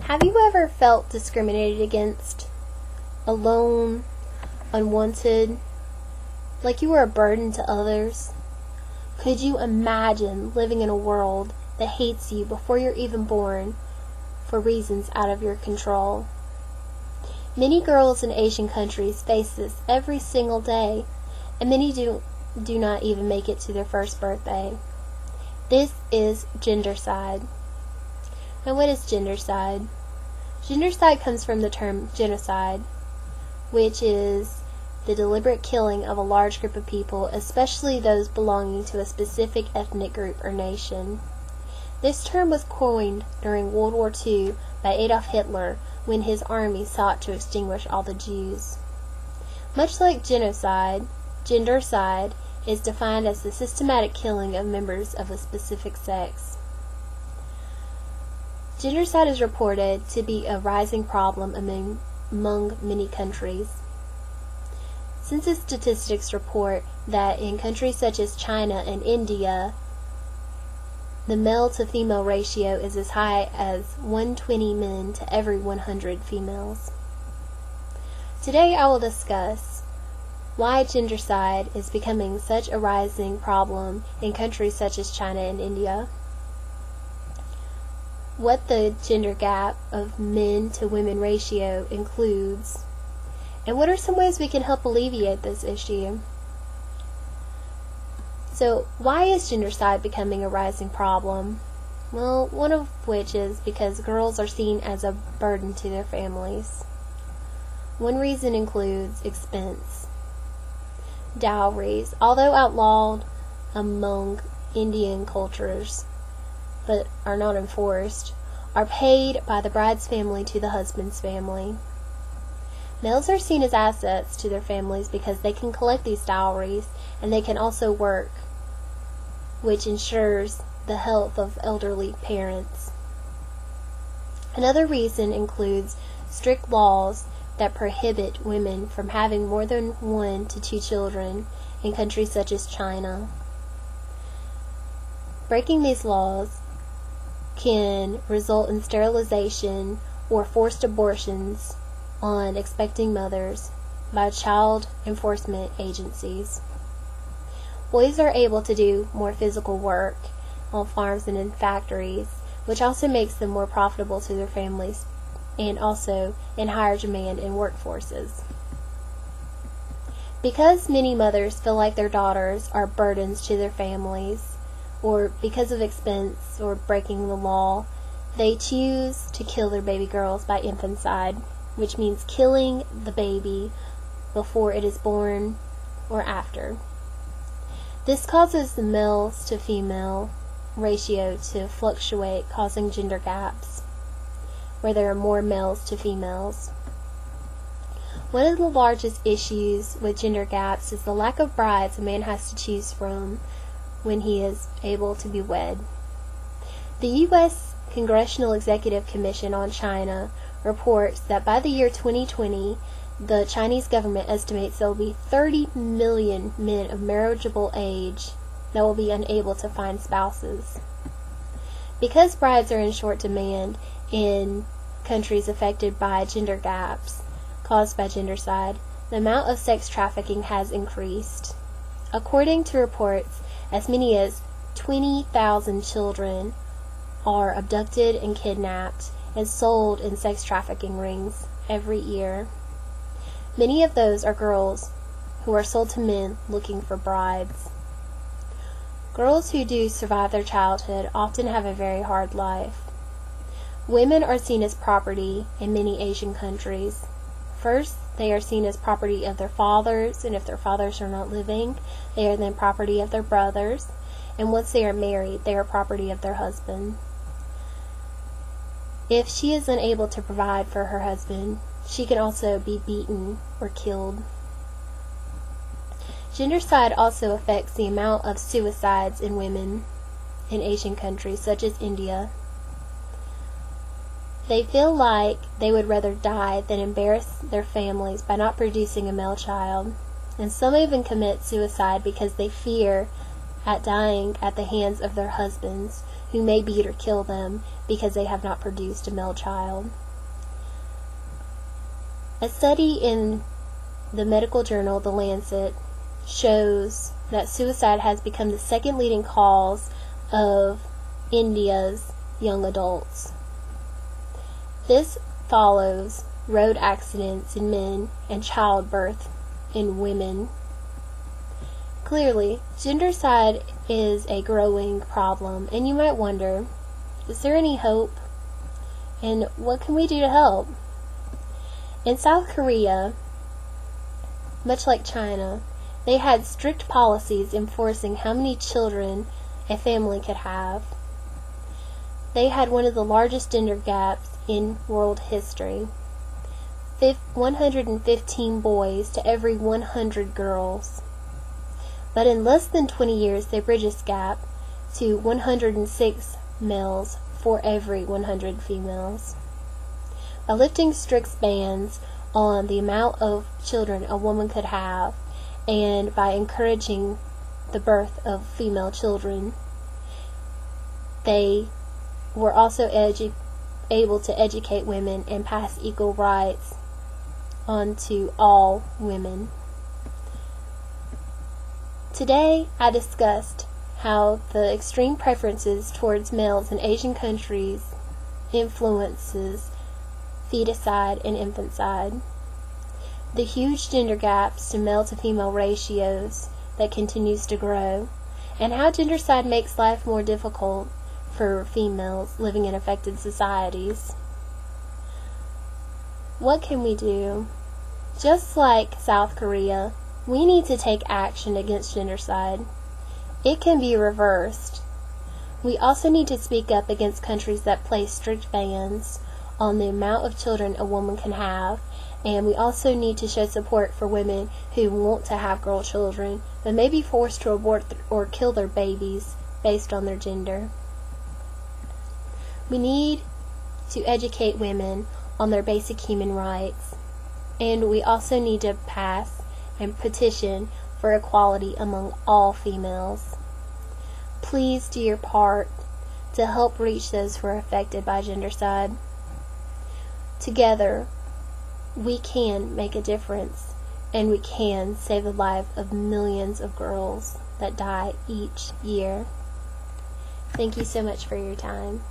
Have you ever felt discriminated against, alone, unwanted, like you were a burden to others? Could you imagine living in a world that hates you before you're even born for reasons out of your control? Many girls in Asian countries face this every single day, and many do not even make it to their first birthday. This is gendercide. Now, what is gendercide? Gendercide comes from the term genocide, which is the deliberate killing of a large group of people, especially those belonging to a specific ethnic group or nation. This term was coined during World War II by Adolf Hitler when his army sought to extinguish all the Jews. Much like genocide, gendercide is defined as the systematic killing of members of a specific sex. Gendercide is reported to be a rising problem among many countries. Census statistics report that in countries such as China and India, the male-to-female ratio is as high as 120 men to every 100 females. Today I will discuss why gendercide is becoming such a rising problem in countries such as China and India, what the gender gap of men to women ratio includes, and what are some ways we can help alleviate this issue. So, why is gendercide becoming a rising problem? Well, one of which is because girls are seen as a burden to their families. One reason includes expense. Dowries, although outlawed among Indian cultures, but are not enforced, are paid by the bride's family to the husband's family. Males are seen as assets to their families because they can collect these dowries and they can also work, which ensures the health of elderly parents. Another reason includes strict laws that prohibit women from having more than 1 to 2 children in countries such as China. Breaking these laws can result in sterilization or forced abortions on expecting mothers by child enforcement agencies. Boys are able to do more physical work on farms and in factories, which also makes them more profitable to their families and also in higher demand in workforces. Because many mothers feel like their daughters are burdens to their families, or because of expense or breaking the law, they choose to kill their baby girls by infanticide, which means killing the baby before it is born or after. This causes the males to female ratio to fluctuate, causing gender gaps, where there are more males to females. One of the largest issues with gender gaps is the lack of brides a man has to choose from when he is able to be wed. The U.S. Congressional Executive Commission on China reports that by the year 2020, the Chinese government estimates there will be 30 million men of marriageable age that will be unable to find spouses. Because brides are in short demand in countries affected by gender gaps caused by gendercide, the amount of sex trafficking has increased. According to reports, as many as 20,000 children are abducted and kidnapped and sold in sex trafficking rings every year. Many of those are girls who are sold to men looking for brides. Girls who do survive their childhood often have a very hard life. Women are seen as property in many Asian countries. First, they are seen as property of their fathers, and if their fathers are not living, they are then property of their brothers, and once they are married, they are property of their husband. If she is unable to provide for her husband, she can also be beaten or killed. Gendercide also affects the amount of suicides in women in Asian countries such as India. They feel like they would rather die than embarrass their families by not producing a male child, and some even commit suicide because they fear at dying at the hands of their husbands, who may beat or kill them because they have not produced a male child. A study in the medical journal The Lancet shows that suicide has become the second leading cause of India's young adults. This follows road accidents in men and childbirth in women. Clearly, gendercide is a growing problem, and you might wonder, is there any hope? And what can we do to help? In South Korea, much like China, they had strict policies enforcing how many children a family could have. They had one of the largest gender gaps in world history. 115 boys to every 100 girls. But in less than 20 years, they bridged this gap to 106 males for every 100 females. By lifting strict bans on the amount of children a woman could have, and by encouraging the birth of female children, they were also able to educate women and pass equal rights onto all women. Today, I discussed how the extreme preferences towards males in Asian countries influences feticide and infanticide, the huge gender gaps to male to female ratios that continues to grow, and how gendercide makes life more difficult for females living in affected societies. What can we do? Just like South Korea, we need to take action against gendercide. It can be reversed. We also need to speak up against countries that place strict bans on the amount of children a woman can have, and we also need to show support for women who want to have girl children but may be forced to abort or kill their babies based on their gender. We need to educate women on their basic human rights, and we also need to pass and petition for equality among all females. Please do your part to help reach those who are affected by gendercide. Together, we can make a difference, and we can save the life of millions of girls that die each year. Thank you so much for your time.